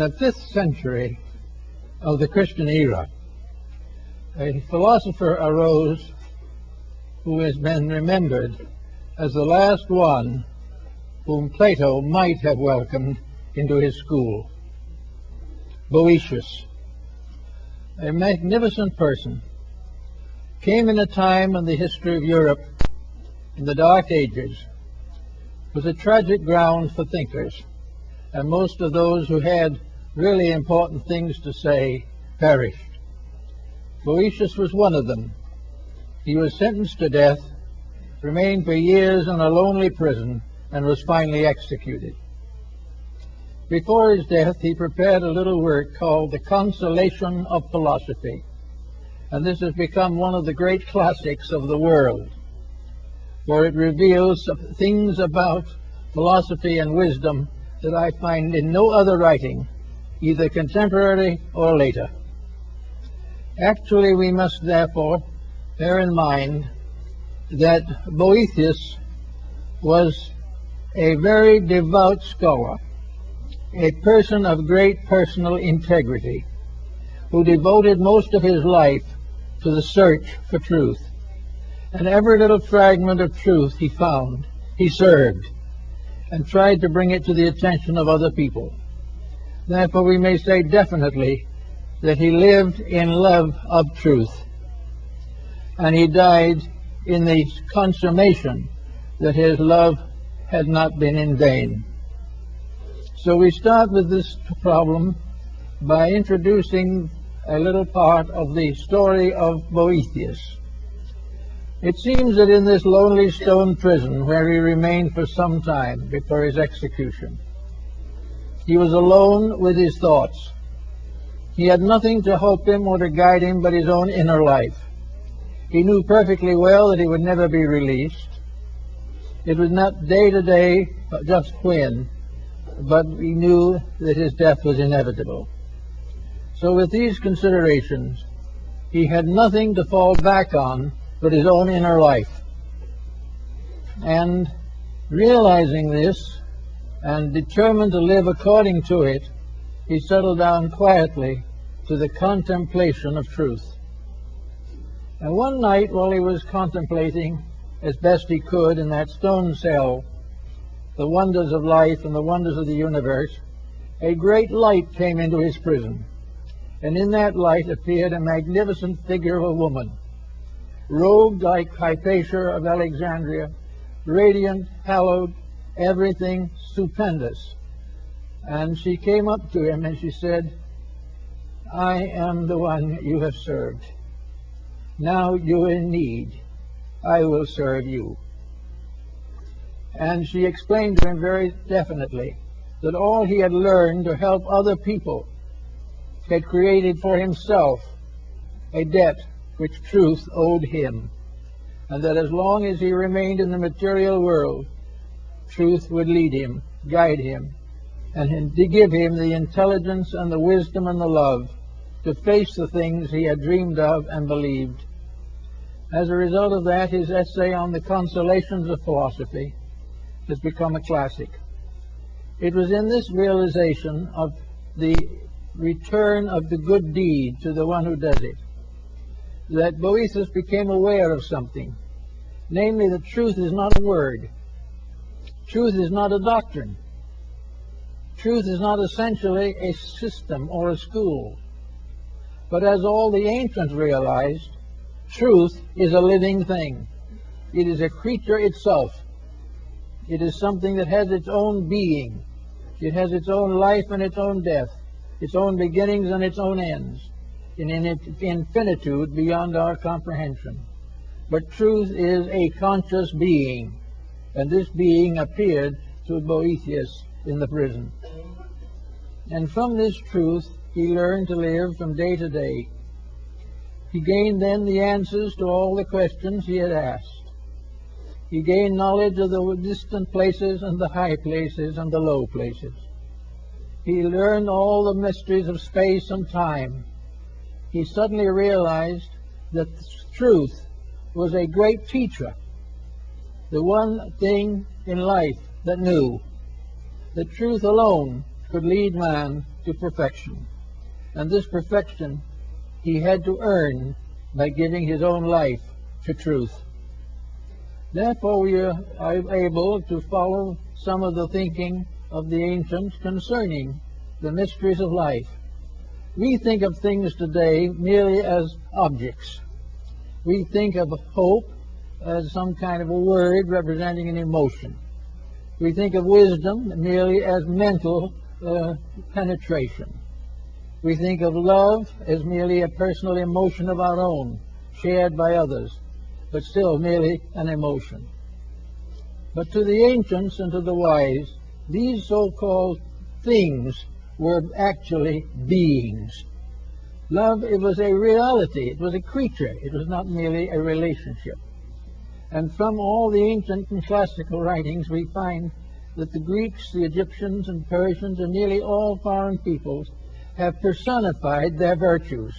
the 5th century of the Christian era, a philosopher arose who has been remembered as the last one whom Plato might have welcomed into his school. Boëtius, a magnificent person, came in a time in the history of Europe in the Dark Ages was a tragic ground for thinkers, and most of those who had really important things to say perished. Boëtius was one of them. He was sentenced to death, remained for years in a lonely prison, and was finally executed. Before his death, he prepared a little work called The Consolation of Philosophy, and this has become one of the great classics of the world, for it reveals things about philosophy and wisdom that I find in no other writing, either contemporary or later. Actually, we must therefore bear in mind that Boëthius was a very devout scholar, a person of great personal integrity, who devoted most of his life to the search for truth. And every little fragment of truth he found, he served and tried to bring it to the attention of other people. Therefore, we may say definitely that he lived in love of truth, and he died in the consummation that his love had not been in vain. So we start with this problem by introducing a little part of the story of Boëthius. It seems that in this lonely stone prison where he remained for some time before his execution, he was alone with his thoughts. He had nothing to help him or to guide him but his own inner life. He knew perfectly well that he would never be released. It was not day to day, just when, but he knew that his death was inevitable. So with these considerations, he had nothing to fall back on but his own inner life. And realizing this and determined to live according to it, he settled down quietly to the contemplation of truth. And one night, while he was contemplating as best he could in that stone cell the wonders of life and the wonders of the universe, a great light came into his prison. And in that light appeared a magnificent figure of a woman, robed like Hypatia of Alexandria, radiant, hallowed, everything stupendous. And she came up to him and she said, "I am the one you have served. Now you're in need. I will serve you." And she explained to him very definitely that all he had learned to help other people had created for himself a debt which truth owed him, and that as long as he remained in the material world, truth would lead him, guide him, and to give him the intelligence and the wisdom and the love to face the things he had dreamed of and believed. As a result of that, his essay on the consolations of philosophy has become a classic. It was in this realization of the return of the good deed to the one who does it that Boëthius became aware of something, namely that truth is not a word. Truth is not a doctrine. Truth is not essentially a system or a school. But as all the ancients realized, truth is a living thing. It is a creature itself. It is something that has its own being. It has its own life and its own death, its own beginnings and its own ends, in its infinitude beyond our comprehension. But truth is a conscious being, and this being appeared to Boëthius in the prison. And from this truth he learned to live from day to day. He gained then the answers to all the questions he had asked. He gained knowledge of the distant places and the high places and the low places. He learned all the mysteries of space and time. He suddenly realized that truth was a great teacher, the one thing in life that knew. The truth alone could lead man to perfection. And this perfection he had to earn by giving his own life to truth. Therefore, we are able to follow some of the thinking of the ancients concerning the mysteries of life. We think of things today merely as objects. We think of hope as some kind of a word representing an emotion. We think of wisdom merely as mental penetration. We think of love as merely a personal emotion of our own, shared by others, but still merely an emotion. But to the ancients and to the wise, these so-called things were actually beings. Love, it was a reality, it was a creature, it was not merely a relationship. And from all the ancient and classical writings we find that the Greeks, the Egyptians, and Persians, and nearly all foreign peoples have personified their virtues.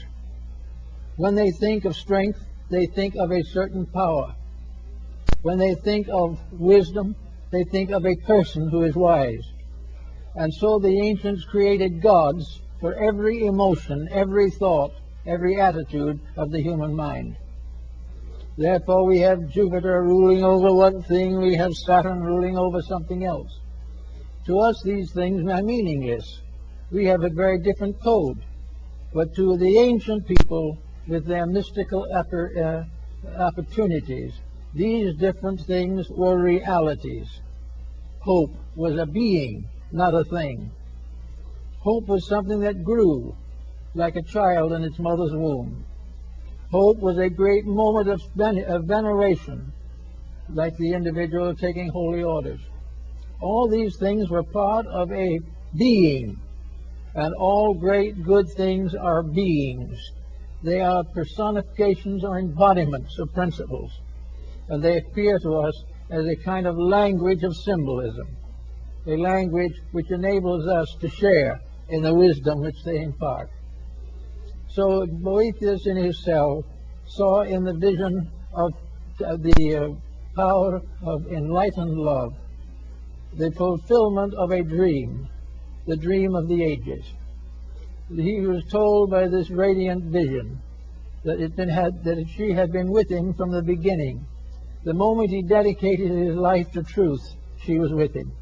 When they think of strength, they think of a certain power. When they think of wisdom, they think of a person who is wise. And so the ancients created gods for every emotion, every thought, every attitude of the human mind. Therefore we have Jupiter ruling over one thing, we have Saturn ruling over something else. To us these things are meaningless. We have a very different code. But to the ancient people, with their mystical opportunities, these different things were realities. Hope was a being, not a thing. Hope was something that grew like a child in its mother's womb. Hope was a great moment of veneration, like the individual taking holy orders. All these things were part of a being, and all great good things are beings. They are personifications or embodiments of principles, and they appear to us as a kind of language of symbolism, a language which enables us to share in the wisdom which they impart. So Boethius in his cell saw in the vision of the power of enlightened love the fulfillment of a dream, the dream of the ages. He was told by this radiant vision that she had been with him from the beginning. The moment he dedicated his life to truth, she was with him.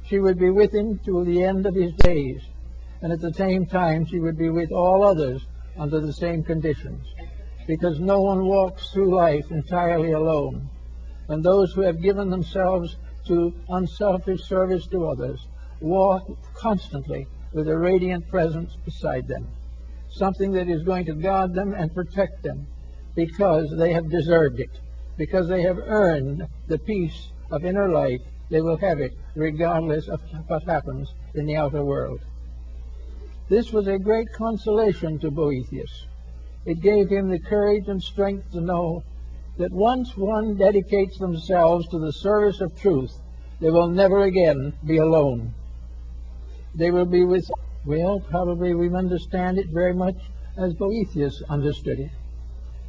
She would be with him to the end of his days, and at the same time she would be with all others under the same conditions, because no one walks through life entirely alone, and those who have given themselves to unselfish service to others walk constantly with a radiant presence beside them, something that is going to guard them and protect them because they have deserved it, because they have earned the peace of inner life. They will have it regardless of what happens in the outer world. This was a great consolation to Boethius. It gave him the courage and strength to know that once one dedicates themselves to the service of truth, they will never again be alone. They will be with, well, probably we understand it very much as Boethius understood it.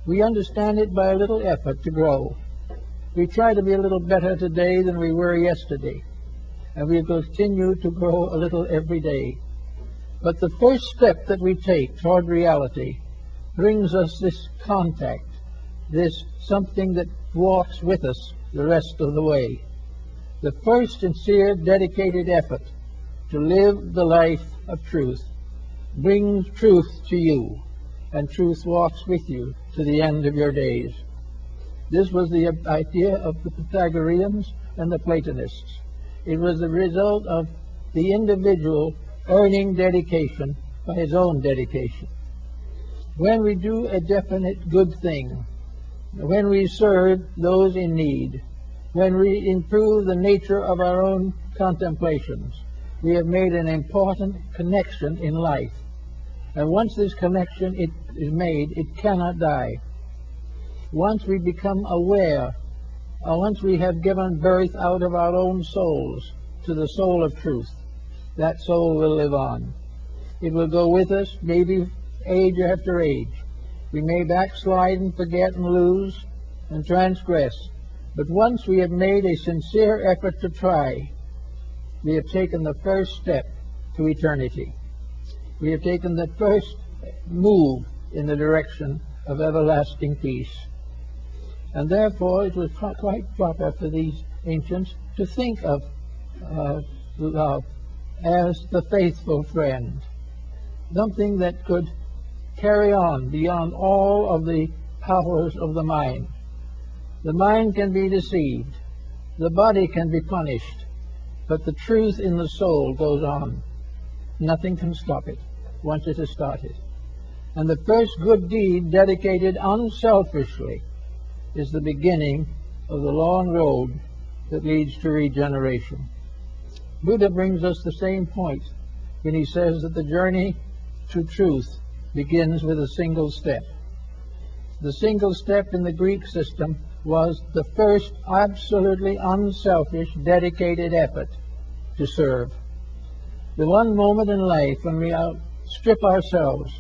We understand it by a little effort to grow. We try to be a little better today than we were yesterday, and we continue to grow a little every day. But the first step that we take toward reality brings us this contact, this something that walks with us the rest of the way. The first sincere, dedicated effort to live the life of truth brings truth to you, and truth walks with you to the end of your days. This was the idea of the Pythagoreans and the Platonists. It was the result of the individual earning dedication by his own dedication. When we do a definite good thing, when we serve those in need, when we improve the nature of our own contemplations, we have made an important connection in life. And once this connection is made, it cannot die. Once we become aware, once we have given birth out of our own souls to the soul of truth, that soul will live on. It will go with us, maybe age after age. We may backslide and forget and lose and transgress, but once we have made a sincere effort to try, we have taken the first step to eternity. We have taken the first move in the direction of everlasting peace. And therefore it was quite proper for these ancients to think of love as the faithful friend, something that could carry on beyond all of the powers of the mind. The mind can be deceived, the body can be punished, but the truth in the soul goes on. Nothing can stop it once it has started. And the first good deed dedicated unselfishly is the beginning of the long road that leads to regeneration. Buddha brings us the same point when he says that the journey to truth begins with a single step. The single step in the Greek system was the first absolutely unselfish, dedicated effort to serve. The one moment in life when we outstrip ourselves,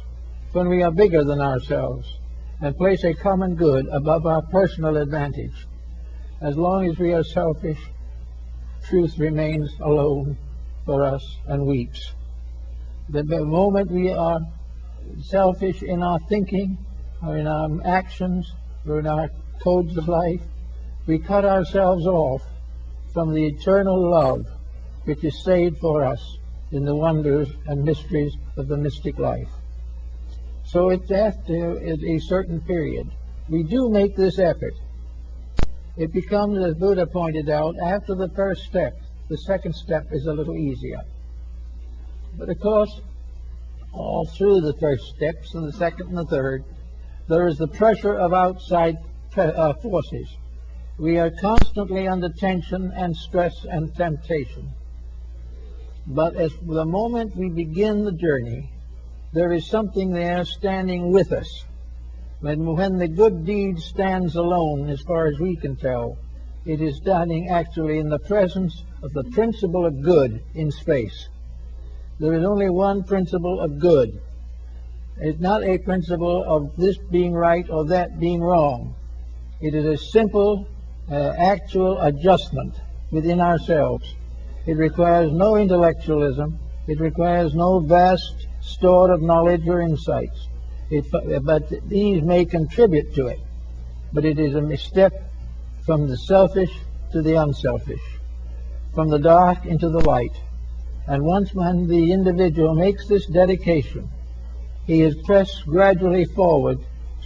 when we are bigger than ourselves, and place a common good above our personal advantage. As long as we are selfish, truth remains alone for us and weeps. The moment we are selfish in our thinking, or in our actions, or in our codes of life, we cut ourselves off from the eternal love which is saved for us in the wonders and mysteries of the mystic life. So it's after a certain period we do make this effort. It becomes, as Buddha pointed out, after the first step, the second step is a little easier. But of course, all through the first steps and the second and the third, there is the pressure of outside forces. We are constantly under tension and stress and temptation. But as the moment we begin the journey, there is something there standing with us. When the good deed stands alone, as far as we can tell, it is standing actually in the presence of the principle of good in space. There is only one principle of good. It's not a principle of this being right or that being wrong. It is a simple, actual adjustment within ourselves. It requires no intellectualism. It requires no vast store of knowledge or insights. But these may contribute to it. But it is a step from the selfish to the unselfish, from the dark into the light. And once when the individual makes this dedication, he is pressed gradually forward,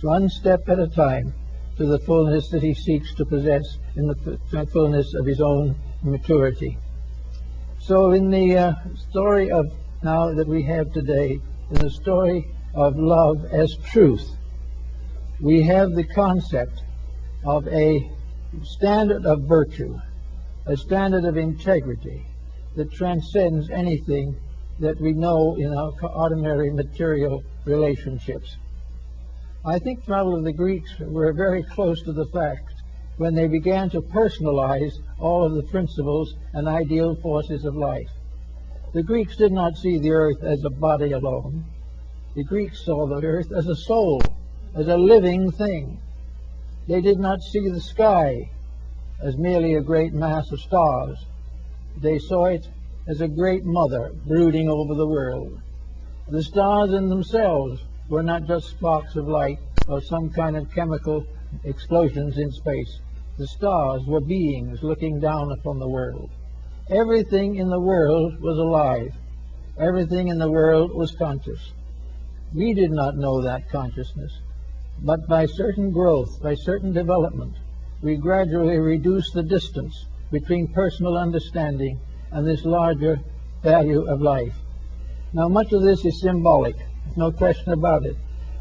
one step at a time, to the fullness that he seeks to possess in the fullness of his own maturity. So in the story of now that we have today, in the story of love as truth, we have the concept of a standard of virtue, a standard of integrity that transcends anything that we know in our ordinary material relationships. I think probably the Greeks were very close to the fact when they began to personalize all of the principles and ideal forces of life. The Greeks did not see the earth as a body alone. The Greeks saw the earth as a soul, as a living thing. They did not see the sky as merely a great mass of stars. They saw it as a great mother brooding over the world. The stars in themselves were not just sparks of light or some kind of chemical explosions in space. The stars were beings looking down upon the world. Everything in the world was alive. Everything in the world was conscious. We did not know that consciousness, but by certain growth, by certain development, we gradually reduced the distance between personal understanding and this larger value of life. Now, much of this is symbolic, no question about it,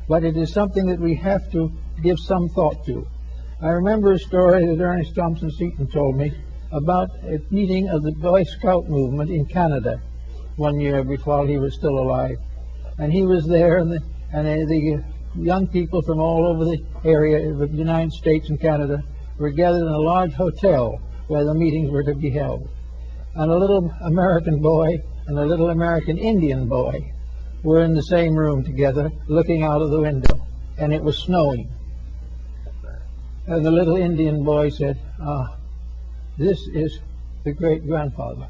but it is something that we have to give some thought to. I remember a story that Ernest Thompson Seton told me about a meeting of the Boy Scout movement in Canada one year before he was still alive. And he was there, and the young people from all over the area of the United States and Canada were gathered in a large hotel where the meetings were to be held. And a little American boy and a little American Indian boy were in the same room together, looking out of the window, and it was snowing. And the little Indian boy said, this is the great-grandfather.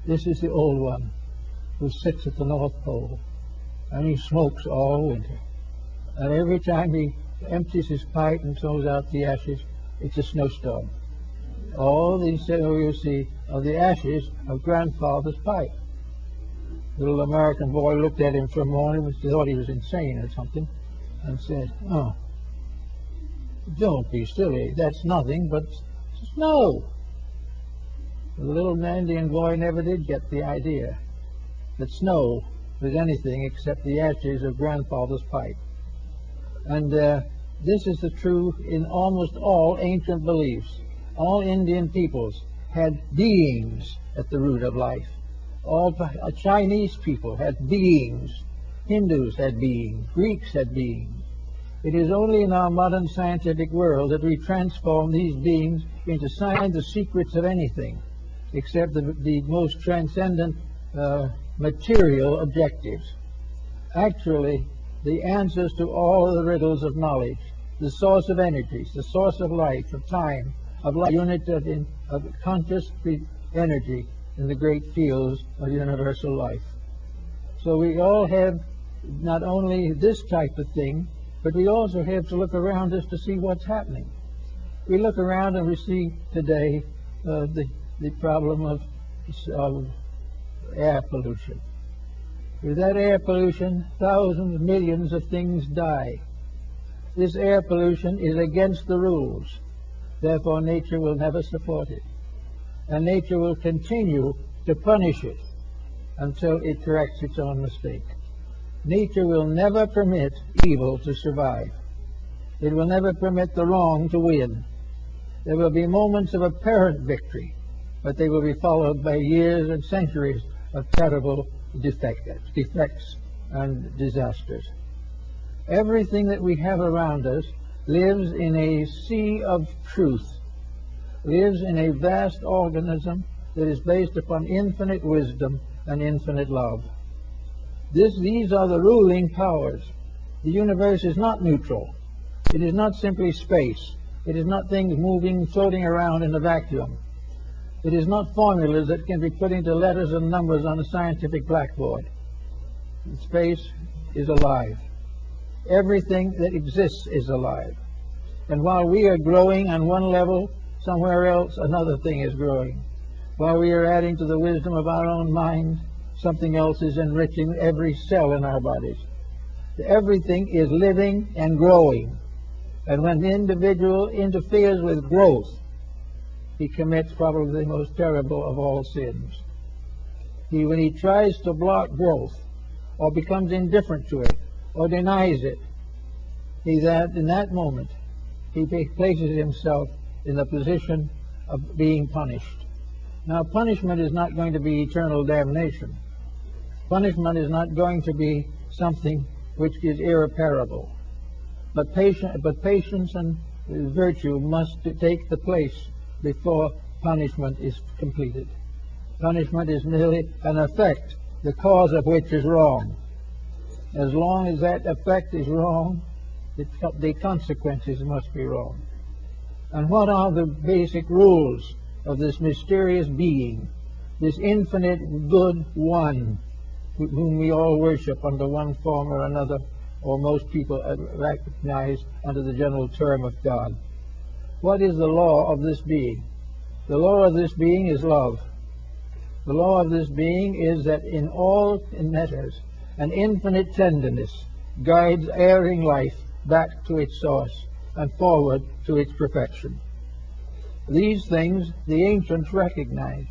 This is the old one. who sits at the North Pole, and he smokes all winter. And every time he empties his pipe and throws out the ashes, it's a snowstorm. All these, you see, are the ashes of grandfather's pipe. The little American boy looked at him for a moment and thought he was insane or something, and said, "Oh, don't be silly. That's nothing but snow." The little Indian boy never did get the idea that snow was anything except the ashes of grandfather's pipe. And this is the truth in almost all ancient beliefs. All Indian peoples had beings at the root of life. All Chinese people had beings. Hindus had beings. Greeks had beings. It is only in our modern scientific world that we transform these beings into the secrets of anything, except the most transcendent material objectives. Actually, the answers to all the riddles of knowledge, the source of energies, the source of life, of time, of life, unit of conscious energy in the great fields of universal life. So we all have not only this type of thing, but we also have to look around us to see what's happening. We look around and we see today the problem of air pollution. With that air pollution, thousands, millions of things die. This air pollution is against the rules. Therefore, nature will never support it. And nature will continue to punish it until it corrects its own mistake. Nature will never permit evil to survive. It will never permit the wrong to win. There will be moments of apparent victory, but they will be followed by years and centuries of terrible defects and disasters. Everything that we have around us lives in a sea of truth, lives in a vast organism that is based upon infinite wisdom and infinite love. These are the ruling powers. The universe is not neutral. It is not simply space. It is not things moving, floating around in a vacuum. It is not formulas that can be put into letters and numbers on a scientific blackboard. Space is alive. Everything that exists is alive. And while we are growing on one level, somewhere else another thing is growing. While we are adding to the wisdom of our own mind, something else is enriching every cell in our bodies. Everything is living and growing. And when the individual interferes with growth, he commits probably the most terrible of all sins. When he tries to block growth, or becomes indifferent to it, or denies it, in that moment, he places himself in the position of being punished. Now, punishment is not going to be eternal damnation. Punishment is not going to be something which is irreparable. But patience and virtue must take the place before punishment is completed. Punishment is merely an effect, the cause of which is wrong. As long as that effect is wrong, the consequences must be wrong. And what are the basic rules of this mysterious being, this infinite good one, whom we all worship under one form or another, or most people recognize under the general term of God? What is the law of this being? The law of this being is love. The law of this being is that in all matters, an infinite tenderness guides erring life back to its source and forward to its perfection. These things the ancients recognized.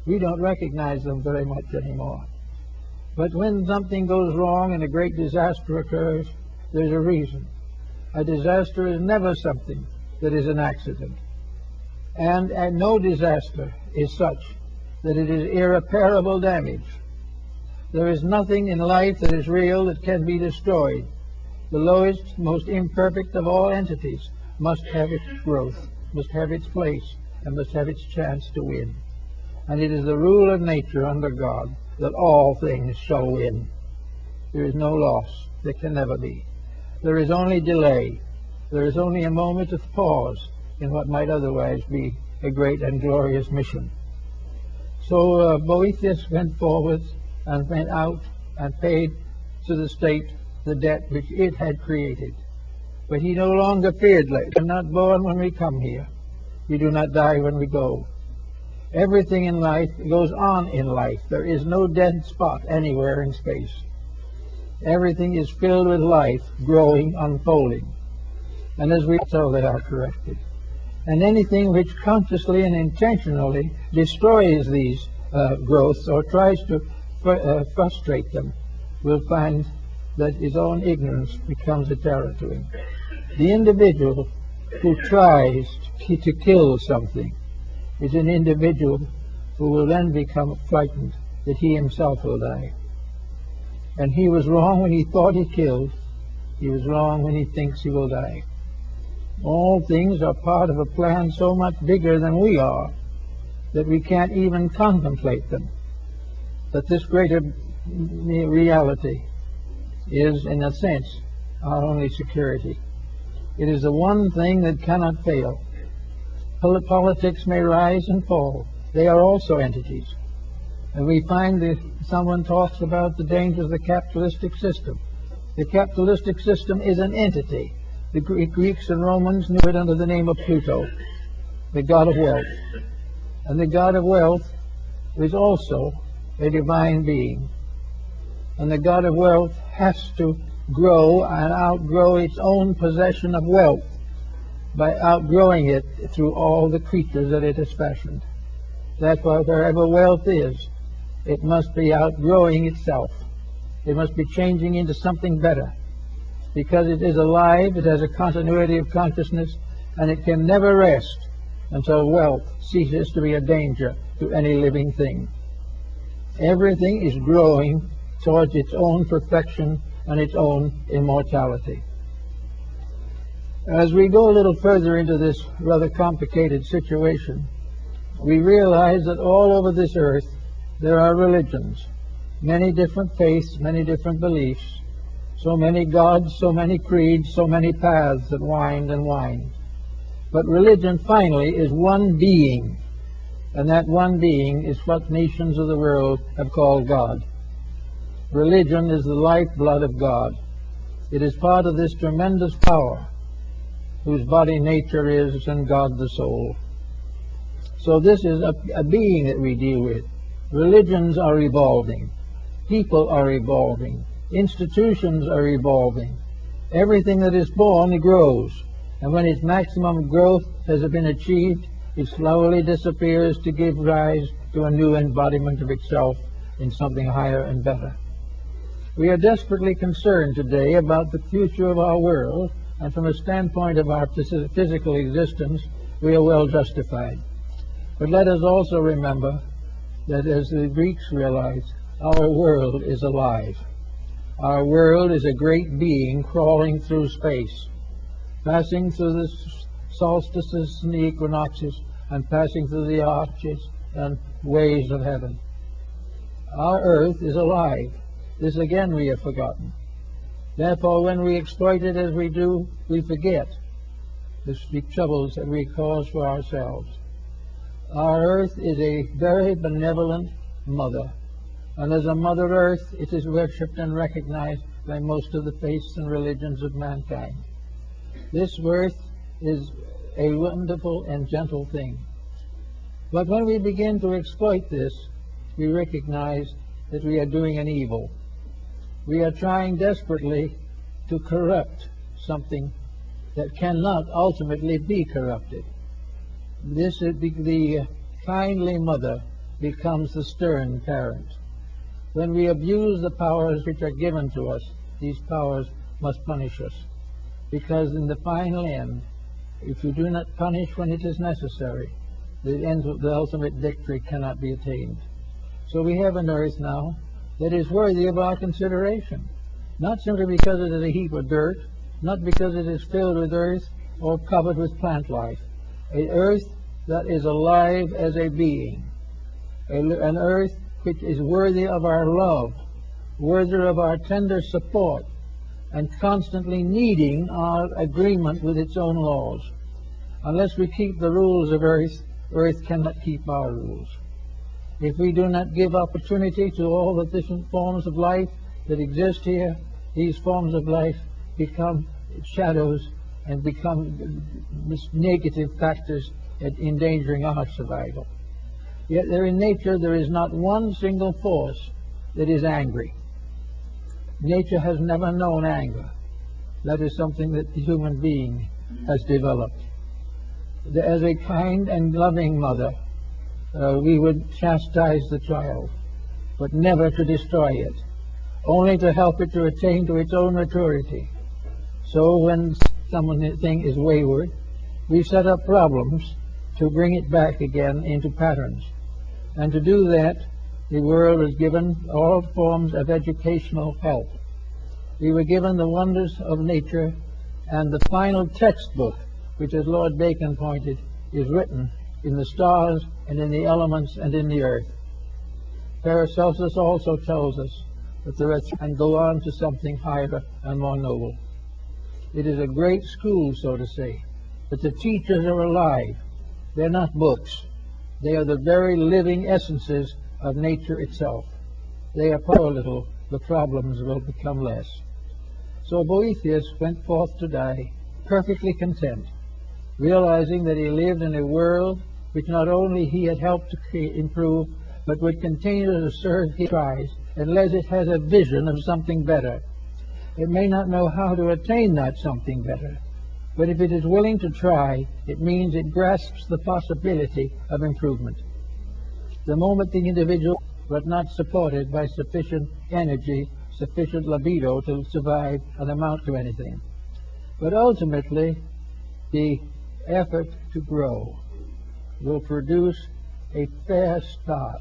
We don't recognize them very much anymore. But when something goes wrong and a great disaster occurs, there's a reason. A disaster is never something that is an accident. And no disaster is such that it is irreparable damage. There is nothing in life that is real that can be destroyed. The lowest, most imperfect of all entities must have its growth, must have its place, and must have its chance to win. And it is the rule of nature under God that all things shall win. There is no loss. There can never be. There is only delay. There is only a moment of pause in what might otherwise be a great and glorious mission. So Boethius went forward and went out and paid to the state the debt which it had created. But he no longer feared life. We are not born when we come here. We do not die when we go. Everything in life goes on in life. There is no dead spot anywhere in space. Everything is filled with life, growing, unfolding. And as we so they are corrected. And anything which consciously and intentionally destroys these growths or tries to frustrate them will find that his own ignorance becomes a terror to him. The individual who tries to kill something is an individual who will then become frightened that he himself will die. And he was wrong when he thought he killed. He was wrong when he thinks he will die. All things are part of a plan so much bigger than we are that we can't even contemplate them. But this greater reality is, in a sense, our only security. It is the one thing that cannot fail. Politics may rise and fall. They are also entities. And we find that someone talks about the dangers of the capitalistic system. The capitalistic system is an entity. The Greeks and Romans knew it under the name of Pluto, the god of wealth. And the god of wealth is also a divine being. And the god of wealth has to grow and outgrow its own possession of wealth by outgrowing it through all the creatures that it has fashioned. That's why wherever wealth is, it must be outgrowing itself. It must be changing into something better. Because it is alive, it has a continuity of consciousness, and it can never rest until wealth ceases to be a danger to any living thing. Everything is growing towards its own perfection and its own immortality. As we go a little further into this rather complicated situation, we realize that all over this earth there are religions, many different faiths, many different beliefs, so many gods, so many creeds, so many paths that wind and wind. But religion finally is one being, and that one being is what nations of the world have called God. Religion is the lifeblood of God. It is part of this tremendous power whose body nature is and God the soul. So this is a being that we deal with. Religions are evolving. People are evolving. Institutions are evolving. Everything that is born grows. And when its maximum growth has been achieved, it slowly disappears to give rise to a new embodiment of itself in something higher and better. We are desperately concerned today about the future of our world, and from a standpoint of our physical existence, we are well justified. But let us also remember that, as the Greeks realized, our world is alive. Our world is a great being crawling through space, passing through the solstices and the equinoxes, and passing through the arches and ways of heaven. Our earth is alive. This again we have forgotten. Therefore, when we exploit it as we do, we forget the troubles that we cause for ourselves. Our earth is a very benevolent mother, and as a Mother Earth, it is worshipped and recognized by most of the faiths and religions of mankind. This earth is a wonderful and gentle thing. But when we begin to exploit this, we recognize that we are doing an evil. We are trying desperately to corrupt something that cannot ultimately be corrupted. The kindly mother becomes the stern parent. When we abuse the powers which are given to us, these powers must punish us. Because in the final end, if you do not punish when it is necessary, the ultimate victory cannot be attained. So we have an earth now that is worthy of our consideration, not simply because it is a heap of dirt, not because it is filled with earth or covered with plant life. An earth that is alive as a being, an earth which is worthy of our love, worthy of our tender support, and constantly needing our agreement with its own laws. Unless we keep the rules of earth, earth cannot keep our rules. If we do not give opportunity to all the different forms of life that exist here, these forms of life become shadows and become negative factors at endangering our survival. Yet there in nature there is not one single force that is angry. Nature has never known anger. That is something that the human being has developed. As a kind and loving mother, we would chastise the child, but never to destroy it, only to help it to attain to its own maturity. So when something is wayward, we set up problems to bring it back again into patterns. And to do that, the world is given all forms of educational help. We were given the wonders of nature, and the final textbook, which, as Lord Bacon pointed, is written in the stars and in the elements and in the earth. Paracelsus also tells us that the rest can go on to something higher and more noble. It is a great school, so to say, but the teachers are alive. They're not books. They are the very living essences of nature itself. They are power little, the problems will become less. So Boethius went forth to die, perfectly content, realizing that he lived in a world which not only he had helped to improve, but would continue to serve his tries, unless it has a vision of something better. It may not know how to attain that something better, but if it is willing to try, it means it grasps the possibility of improvement. The moment the individual was not supported by sufficient energy, sufficient libido to survive and amount to anything. But ultimately, the effort to grow will produce a fair start.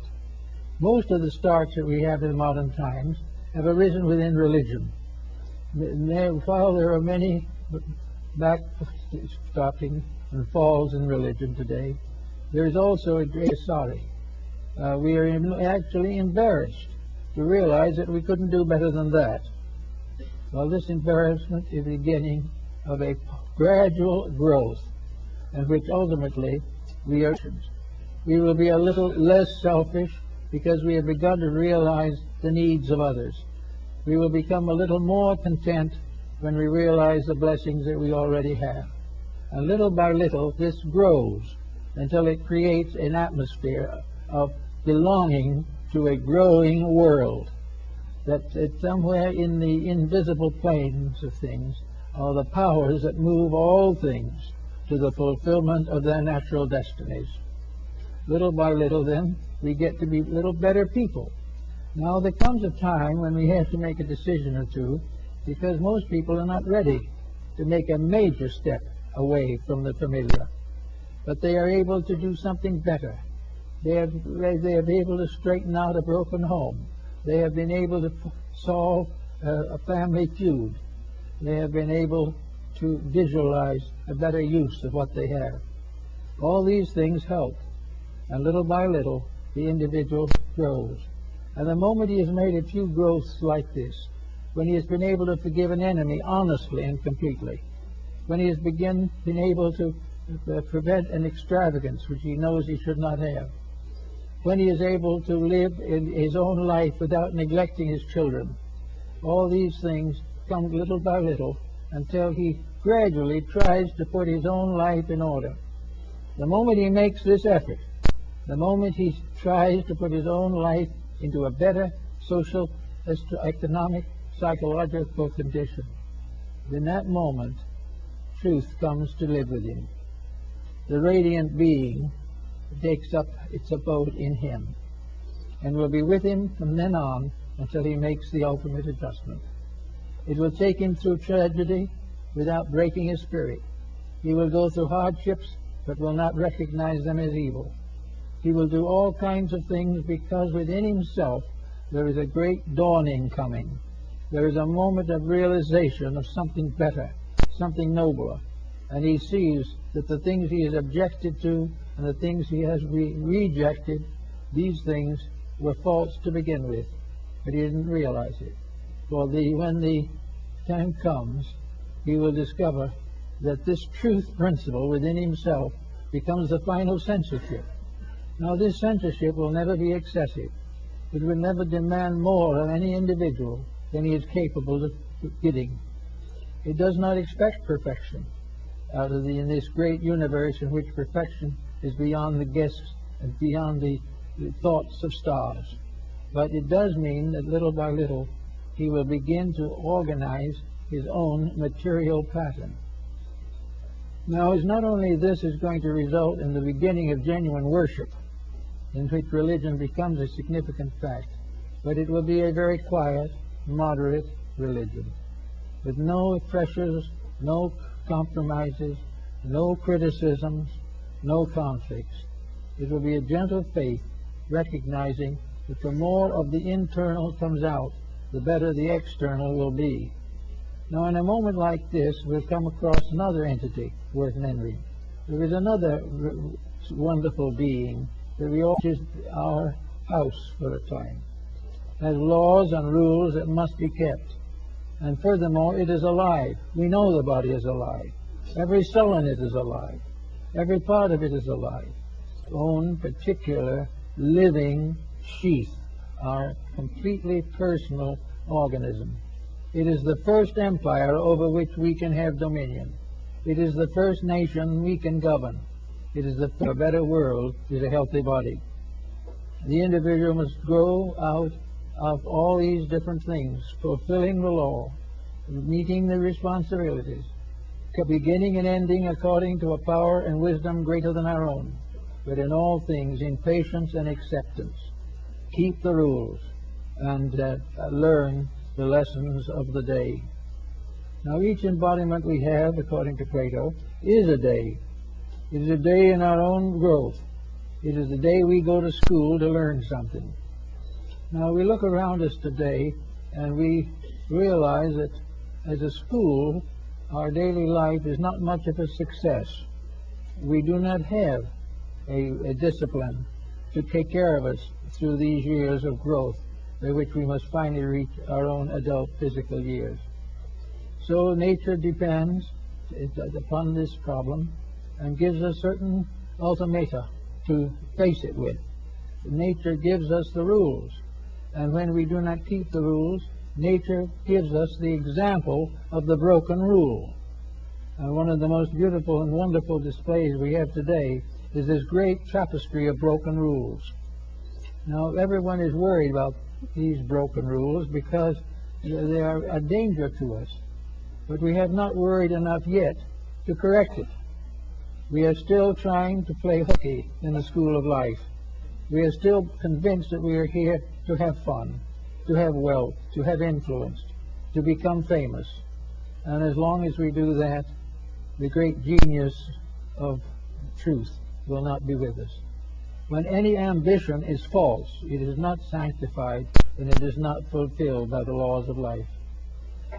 Most of the starts that we have in modern times have arisen within religion. While there are many backstopping and falls in religion today, there is also a great sorry. We are actually embarrassed to realize that we couldn't do better than that. Well, this embarrassment is the beginning of a gradual growth, in which ultimately we will be a little less selfish because we have begun to realize the needs of others. We will become a little more content when we realize the blessings that we already have. And little by little, this grows until it creates an atmosphere of belonging to a growing world. That somewhere in the invisible planes of things are the powers that move all things to the fulfillment of their natural destinies. Little by little, then, we get to be little better people. Now, there comes a time when we have to make a decision or two, because most people are not ready to make a major step away from the familiar. But they are able to do something better. They have been able to straighten out a broken home. They have been able to solve a family feud. They have been able to visualize a better use of what they have. All these things help, and little by little, the individual grows. And the moment he has made a few growths like this, when he has been able to forgive an enemy honestly and completely, when he has been able to prevent an extravagance which he knows he should not have, when he is able to live in his own life without neglecting his children, all these things come little by little until he gradually tries to put his own life in order. The moment he makes this effort, the moment he tries to put his own life into a better social, economic, psychological condition, in that moment, truth comes to live with him. The radiant being takes up its abode in him and will be with him from then on until he makes the ultimate adjustment. It will take him through tragedy without breaking his spirit. He will go through hardships but will not recognize them as evil. He will do all kinds of things because within himself there is a great dawning coming. There is a moment of realization of something better, something nobler, and he sees that the things he has objected to and the things he has rejected, these things were false to begin with, but he didn't realize it. For when the time comes, he will discover that this truth principle within himself becomes the final censorship. Now, this censorship will never be excessive. It will never demand more of any individual than he is capable of giving. It does not expect perfection in this great universe in which perfection is beyond the guess and beyond the thoughts of stars. But it does mean that little by little he will begin to organize his own material pattern. Now, it's not only this is going to result in the beginning of genuine worship, in which religion becomes a significant fact, but it will be a very quiet, moderate religion, with no pressures, no compromises, no criticisms, no conflicts. It will be a gentle faith, recognizing that the more of the internal comes out, the better the external will be. Now, in a moment like this, we'll come across another entity worth mentioning. There is another wonderful being that watches our house for a time, has laws and rules that must be kept. And furthermore, it is alive. We know the body is alive. Every cell in it is alive. Every part of it is alive. Its own particular living sheath, our completely personal organism. It is the first empire over which we can have dominion. It is the first nation we can govern. It is a better world is a healthy body. The individual must grow out of all these different things, fulfilling the law, meeting the responsibilities, beginning and ending according to a power and wisdom greater than our own, but in all things in patience and acceptance. Keep the rules and learn the lessons of the day. Now, each embodiment we have, according to Plato, is a day. It is a day in our own growth. It is the day we go to school to learn something. Now, we look around us today and we realize that as a school, our daily life is not much of a success. We do not have a discipline to take care of us through these years of growth by which we must finally reach our own adult physical years. So nature depends upon this problem and gives us certain ultimata to face it with. Nature gives us the rules, and when we do not keep the rules, nature gives us the example of the broken rule. And one of the most beautiful and wonderful displays we have today is this great tapestry of broken rules. Now, everyone is worried about these broken rules because they are a danger to us, but we have not worried enough yet to correct it. We are still trying to play hooky in the school of life. We are still convinced that we are here to have fun, to have wealth, to have influence, to become famous. And as long as we do that, the great genius of truth will not be with us. When any ambition is false, it is not sanctified, and it is not fulfilled by the laws of life.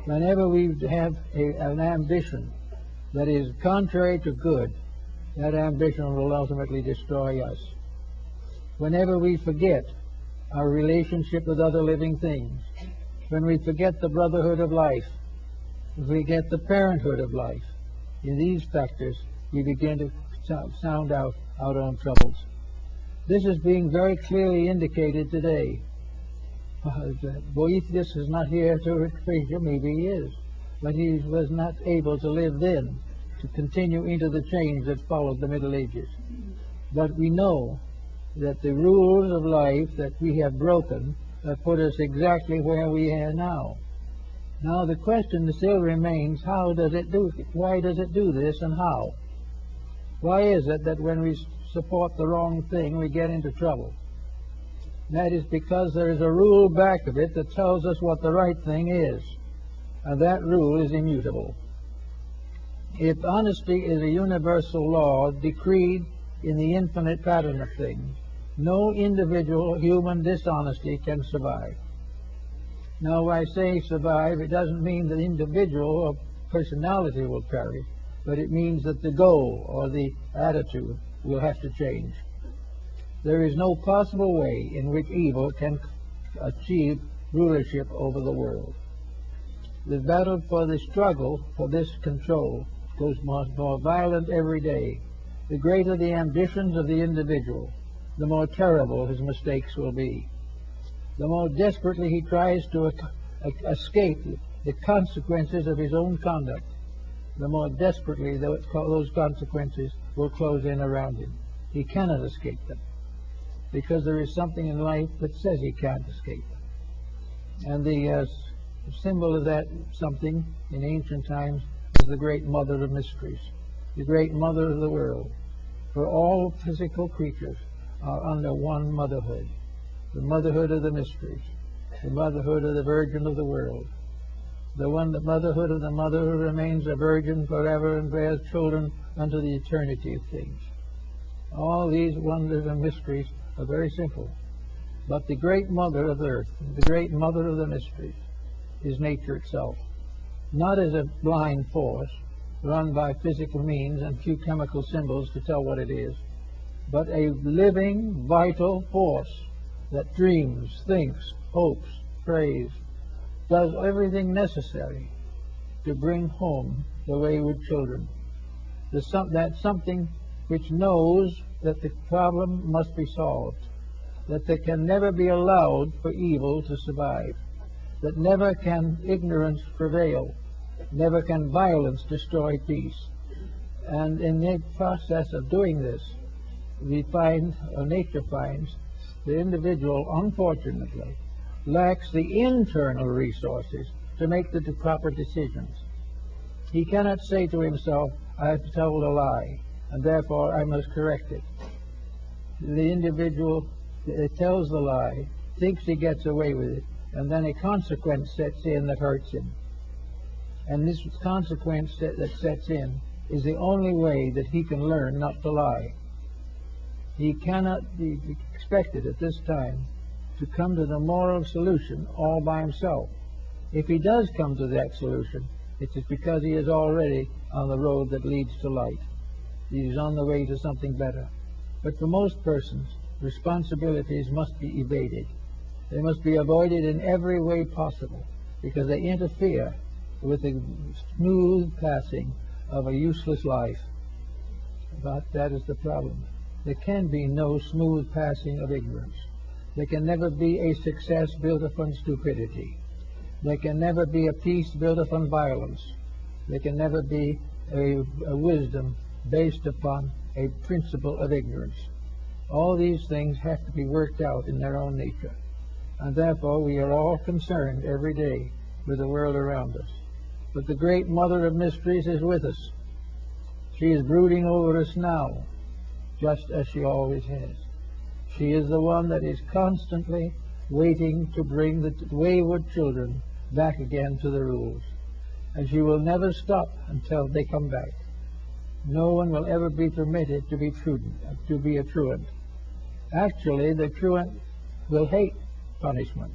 Whenever we have an ambition that is contrary to good, that ambition will ultimately destroy us. Whenever we forget our relationship with other living things, when we forget the brotherhood of life, if we get the parenthood of life, in these factors we begin to sound out our own troubles. This is being very clearly indicated today. Boethius is not here to preach, maybe he is, but he was not able to live then to continue into the change that followed the Middle Ages. But we know that the rules of life that we have broken have put us exactly where we are now. Now the question still remains, how does it do it? Why does it do this, and how? Why is it that when we support the wrong thing, we get into trouble? And that is because there is a rule back of it that tells us what the right thing is, and that rule is immutable. If honesty is a universal law decreed in the infinite pattern of things, no individual human dishonesty can survive. Now, when I say survive, it doesn't mean that individual or personality will perish, but it means that the goal or the attitude will have to change. There is no possible way in which evil can achieve rulership over the world. The battle for the struggle for this control grows more violent every day. The greater the ambitions of the individual, the more terrible his mistakes will be. The more desperately he tries to escape the consequences of his own conduct, the more desperately those consequences will close in around him. He cannot escape them, because there is something in life that says he can't escape them. And the symbol of that something in ancient times is the great mother of mysteries, the great mother of the world. For all physical creatures are under one motherhood, the motherhood of the mysteries, the motherhood of the Virgin of the world, the motherhood of the mother who remains a virgin forever and bears children unto the eternity of things. All these wonders and mysteries are very simple. But the great mother of earth, the great mother of the mysteries, is nature itself, not as a blind force run by physical means and few chemical symbols to tell what it is, but a living, vital force that dreams, thinks, hopes, prays, does everything necessary to bring home the wayward children. That something which knows that the problem must be solved, that there can never be allowed for evil to survive, that never can ignorance prevail, never can violence destroy peace. And in the process of doing this, we find, or nature finds, the individual, unfortunately, lacks the internal resources to make the proper decisions. He cannot say to himself, I have told a lie, and therefore I must correct it. The individual tells the lie, thinks he gets away with it, and then a consequence sets in that hurts him. And this consequence that sets in is the only way that he can learn not to lie. He cannot be expected at this time to come to the moral solution all by himself. If he does come to that solution, it is because he is already on the road that leads to light. He is on the way to something better. But for most persons, responsibilities must be evaded. They must be avoided in every way possible, because they interfere with the smooth passing of a useless life. But that is the problem. There can be no smooth passing of ignorance. There can never be a success built upon stupidity. There can never be a peace built upon violence. There can never be a wisdom based upon a principle of ignorance. All these things have to be worked out in their own nature. And therefore we are all concerned every day with the world around us. But the great mother of mysteries is with us. She is brooding over us now, just as she always has. She is the one that is constantly waiting to bring the wayward children back again to the rules. And she will never stop until they come back. No one will ever be permitted to be prudent, to be a truant. Actually, the truant will hate punishment.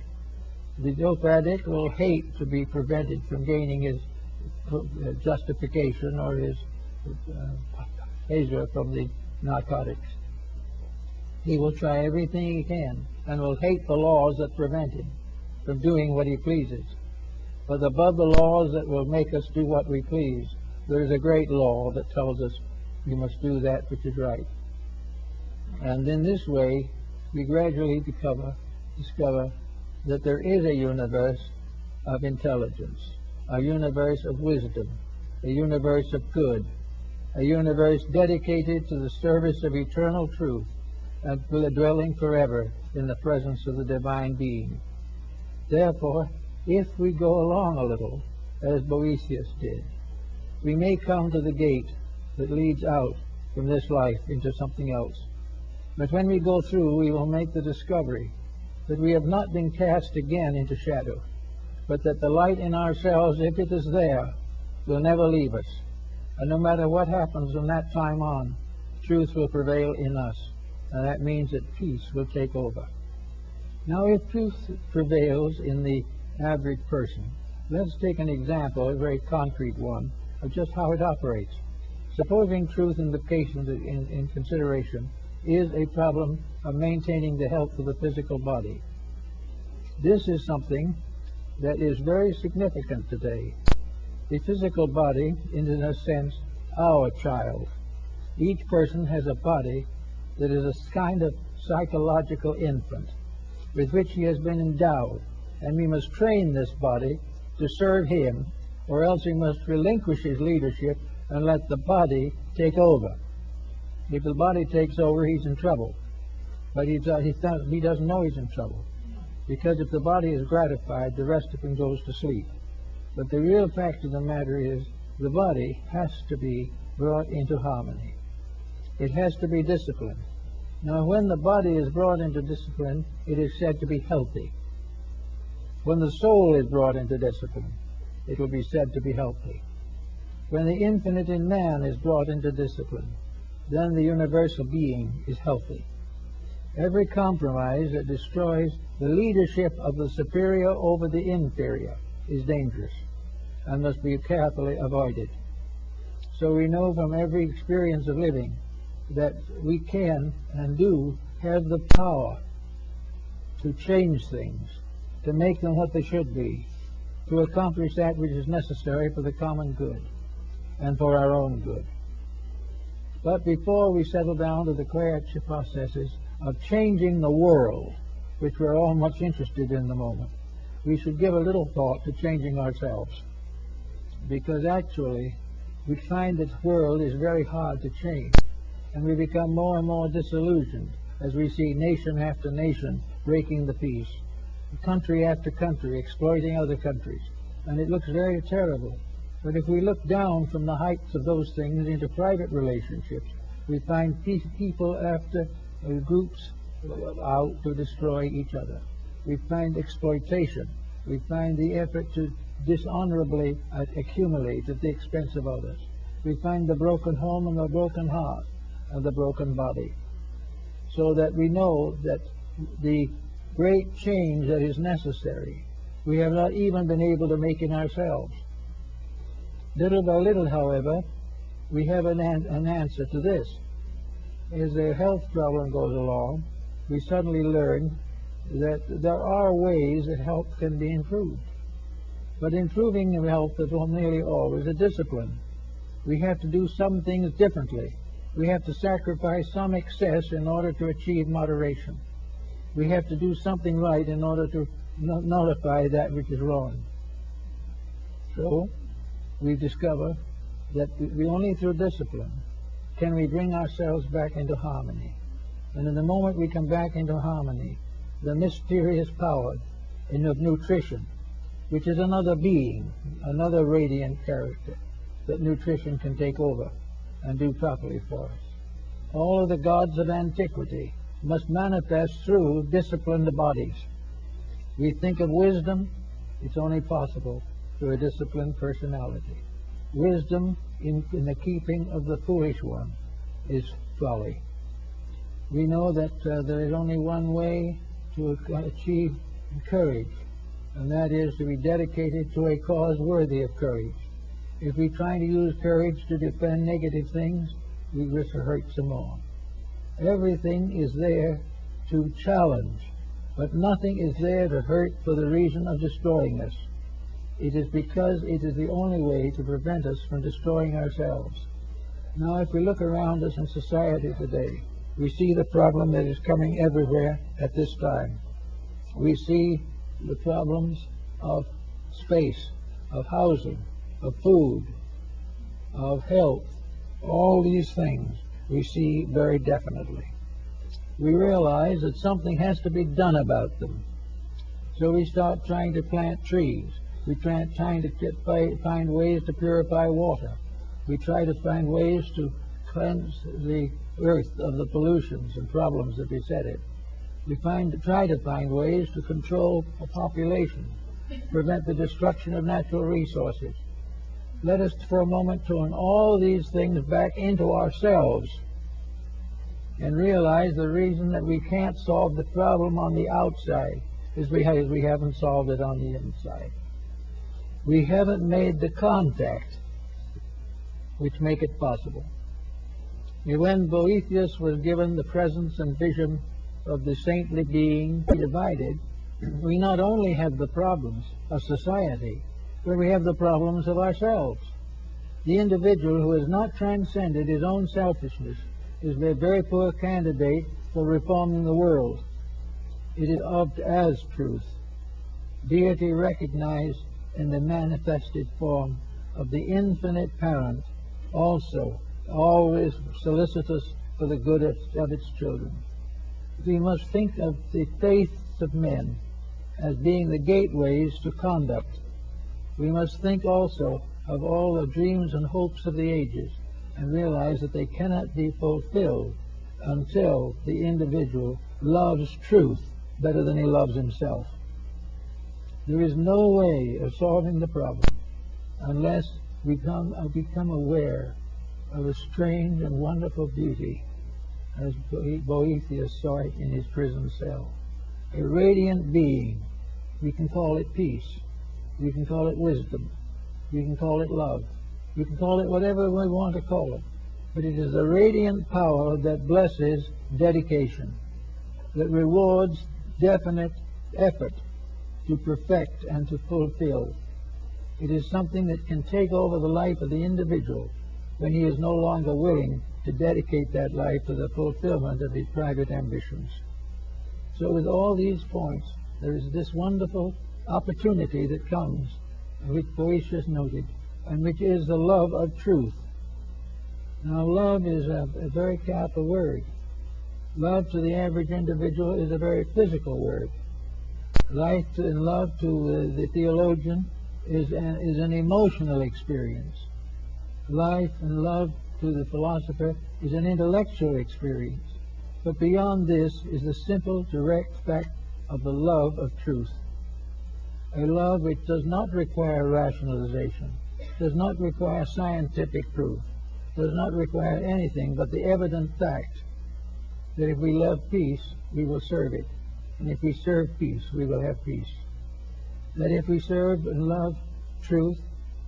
The dope addict will hate to be prevented from gaining his justification or his pleasure from the narcotics. He will try everything he can and will hate the laws that prevent him from doing what he pleases. But above the laws that will make us do what we please, there is a great law that tells us we must do that which is right. And in this way, we gradually discover that there is a universe of intelligence, a universe of wisdom, a universe of good, a universe dedicated to the service of eternal truth and dwelling forever in the presence of the divine being. Therefore, if we go along a little, as Boethius did, we may come to the gate that leads out from this life into something else. But when we go through, we will make the discovery that we have not been cast again into shadow, but that the light in ourselves, if it is there, will never leave us. And no matter what happens from that time on, truth will prevail in us. And that means that peace will take over. Now, if truth prevails in the average person, let's take an example, a very concrete one, of just how it operates. Supposing truth in the case in consideration is a problem of maintaining the health of the physical body. This is something that is very significant today. The physical body is, in a sense, our child. Each person has a body that is a kind of psychological infant with which he has been endowed, and we must train this body to serve him, or else he must relinquish his leadership and let the body take over. If the body takes over, he's in trouble. But he doesn't know he's in trouble, because if the body is gratified, the rest of him goes to sleep. But the real fact of the matter is the body has to be brought into harmony. It has to be disciplined. Now, when the body is brought into discipline, it is said to be healthy. When the soul is brought into discipline, it will be said to be healthy. When the infinite in man is brought into discipline, then the universal being is healthy. Every compromise that destroys the leadership of the superior over the inferior is dangerous and must be carefully avoided. So we know from every experience of living that we can and do have the power to change things, to make them what they should be, to accomplish that which is necessary for the common good and for our own good. But before we settle down to the creative processes of changing the world, which we're all much interested in the moment, we should give a little thought to changing ourselves. Because actually, we find that the world is very hard to change, and we become more and more disillusioned as we see nation after nation breaking the peace, country after country exploiting other countries, and it looks very terrible. But if we look down from the heights of those things into private relationships, we find people after groups out to destroy each other. We find exploitation. We find the effort to dishonorably accumulate at the expense of others. We find the broken home and the broken heart and the broken body. So that we know that the great change that is necessary, we have not even been able to make in ourselves. Little by little, however, we have an answer to this. As the health problem goes along, we suddenly learn that there are ways that health can be improved. But improving health is nearly always a discipline. We have to do some things differently. We have to sacrifice some excess in order to achieve moderation. We have to do something right in order to nullify that which is wrong. So we discover that only through discipline can we bring ourselves back into harmony. And in the moment we come back into harmony, the mysterious power of nutrition, which is another being, another radiant character, that nutrition can take over and do properly for us. All of the gods of antiquity must manifest through disciplined bodies. We think of wisdom, it's only possible through a disciplined personality. Wisdom in the keeping of the foolish one is folly. We know that there is only one way to achieve courage, and that is to be dedicated to a cause worthy of courage. If we try to use courage to defend negative things, we risk to hurt some more. Everything is there to challenge, but nothing is there to hurt for the reason of destroying us. It is because it is the only way to prevent us from destroying ourselves. Now, if we look around us in society today, we see the problem that is coming everywhere at this time. We see the problems of space, of housing, of food, of health. All these things we see very definitely. We realize that something has to be done about them. So we start trying to plant trees. We try to find ways to purify water. We try to find ways to cleanse the earth of the pollutions and problems that beset it. We try to find ways to control a population, prevent the destruction of natural resources. Let us for a moment turn all these things back into ourselves and realize the reason that we can't solve the problem on the outside is because we haven't solved it on the inside. We haven't made the contact which make it possible. When Boethius was given the presence and vision of the saintly being divided, we not only have the problems of society, but we have the problems of ourselves. The individual who has not transcended his own selfishness is a very poor candidate for reforming the world. It is of as truth, deity recognized in the manifested form of the infinite parent, also always solicitous for the good of its children. We must think of the faiths of men as being the gateways to conduct. We must think also of all the dreams and hopes of the ages and realize that they cannot be fulfilled until the individual loves truth better than he loves himself. There is no way of solving the problem unless we become aware of a strange and wonderful beauty, as Boethius saw it in his prison cell. A radiant being. We can call it peace. We can call it wisdom. We can call it love. We can call it whatever we want to call it. But it is a radiant power that blesses dedication, that rewards definite effort to perfect and to fulfill. It is something that can take over the life of the individual when he is no longer willing to dedicate that life to the fulfillment of his private ambitions. So with all these points, there is this wonderful opportunity that comes, which Boethius noted, and which is the love of truth. Now, love is a very careful word. Love to the average individual is a very physical word. Life and love to the theologian is an emotional experience. Life and love to the philosopher is an intellectual experience. But beyond this is the simple, direct fact of the love of truth. A love which does not require rationalization, does not require scientific proof, does not require anything but the evident fact that if we love peace, we will serve it. And if we serve peace, we will have peace. That if we serve and love truth,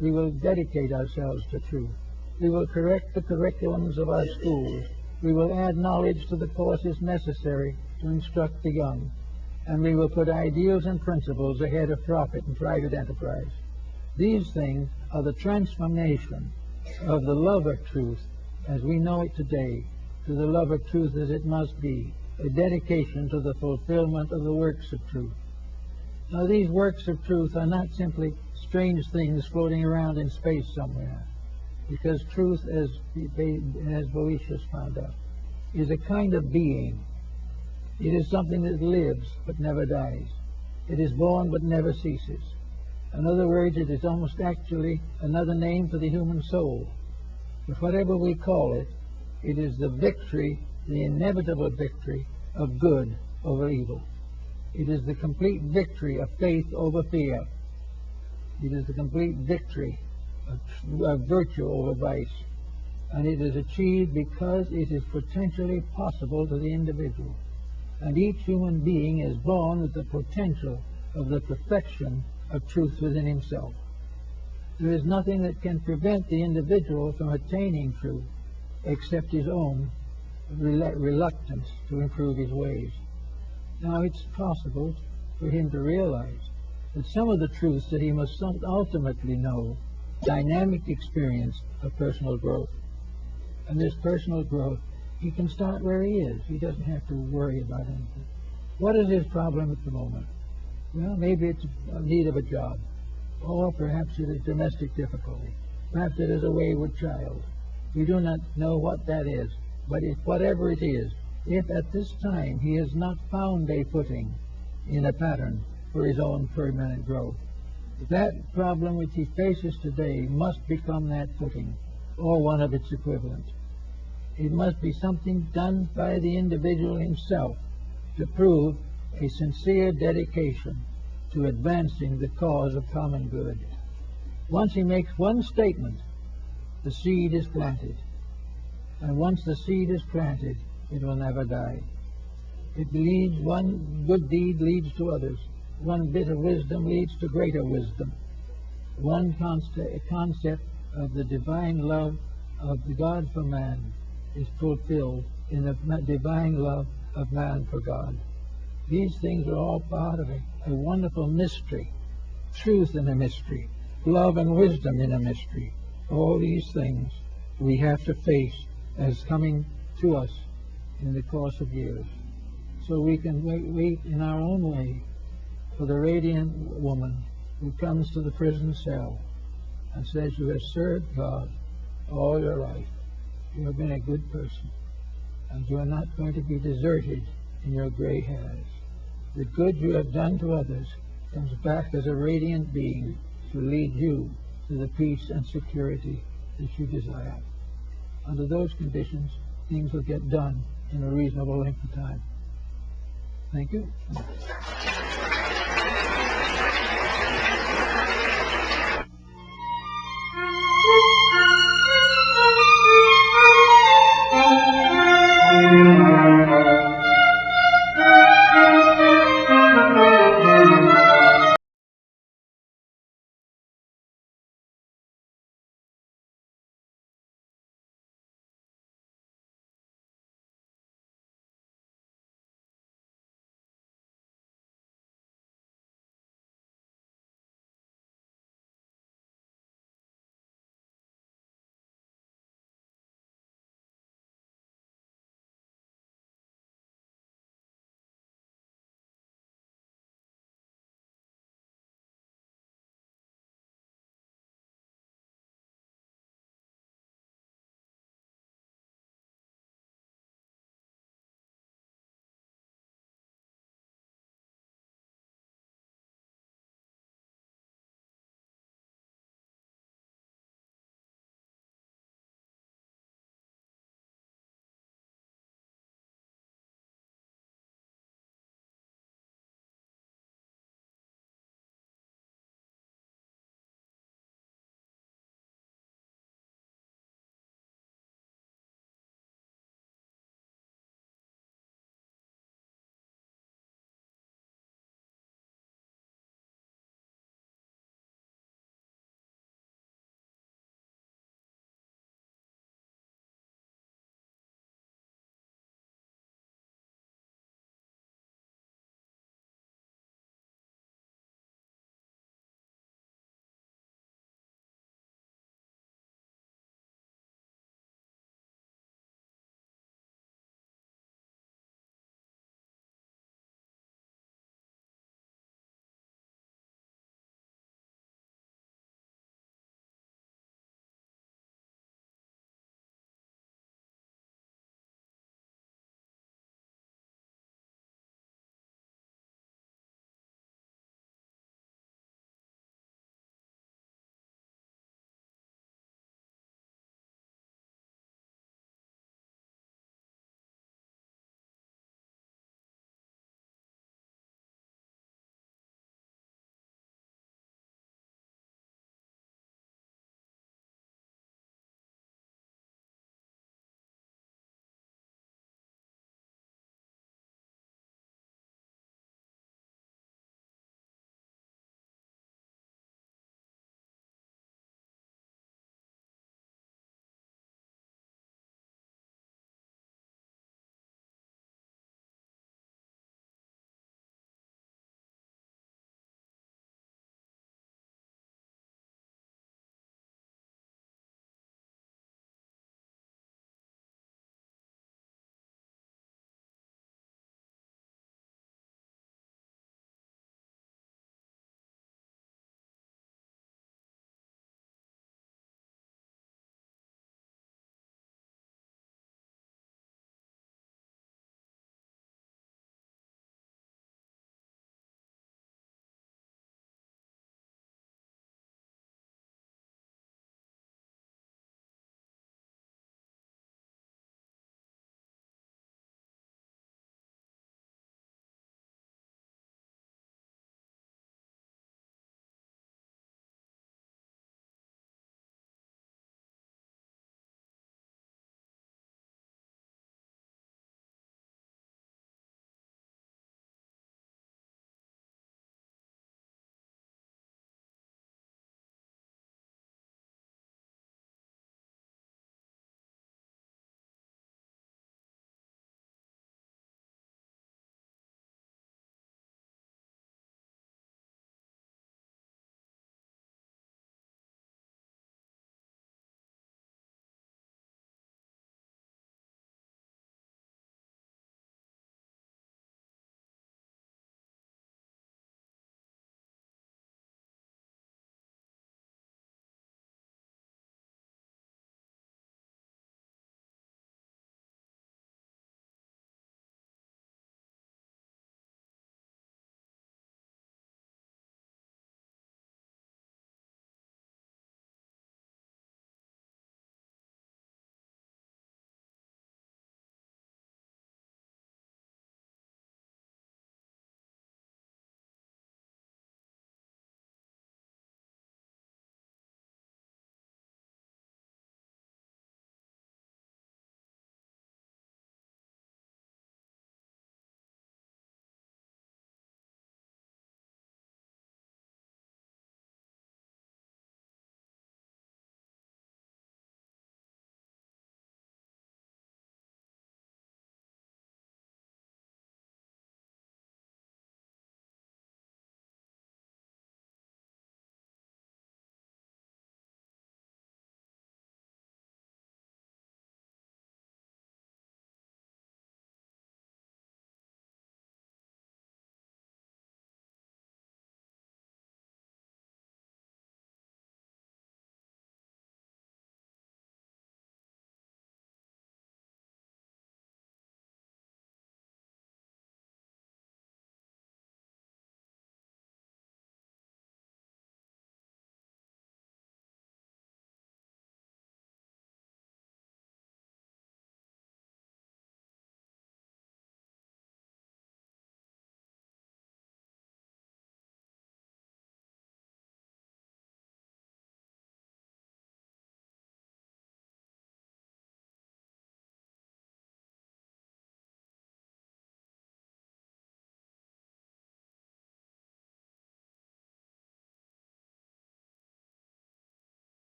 we will dedicate ourselves to truth. We will correct the curriculums of our schools. We will add knowledge to the courses necessary to instruct the young. And we will put ideals and principles ahead of profit and private enterprise. These things are the transformation of the love of truth as we know it today to the love of truth as it must be, a dedication to the fulfillment of the works of truth. Now, these works of truth are not simply strange things floating around in space somewhere, because truth, as Boethius found out, is a kind of being. It is something that lives but never dies. It is born but never ceases. In other words, it is almost actually another name for the human soul. But whatever we call it, it is the victory, the inevitable victory of good over evil. It is the complete victory of faith over fear. It is the complete victory of virtue over vice. And it is achieved because it is potentially possible to the individual. And each human being is born with the potential of the perfection of truth within himself. There is nothing that can prevent the individual from attaining truth except his own reluctance to improve his ways. Now, it's possible for him to realize that some of the truths that he must ultimately know, dynamic experience of personal growth. And this personal growth, he can start where he is. He doesn't have to worry about anything. What is his problem at the moment? Well, maybe it's a need of a job, or perhaps it is domestic difficulty. Perhaps it is a wayward child. We do not know what that is, but whatever it is, if at this time he has not found a footing in a pattern for his own permanent growth, that problem which he faces today must become that footing, or one of its equivalents. It must be something done by the individual himself to prove a sincere dedication to advancing the cause of common good. Once he makes one statement, the seed is planted. And once the seed is planted, it will never die. It leads, one good deed leads to others. One bit of wisdom leads to greater wisdom. One concept of the divine love of God for man is fulfilled in the divine love of man for God. These things are all part of a wonderful mystery, truth in a mystery, love and wisdom in a mystery. All these things we have to face as coming to us in the course of years. So we can wait in our own way for the radiant woman who comes to the prison cell and says, you have served God all your life. You have been a good person, and you are not going to be deserted in your gray hairs. The good you have done to others comes back as a radiant being to lead you to the peace and security that you desire. Under those conditions, things will get done in a reasonable length of time. Thank you.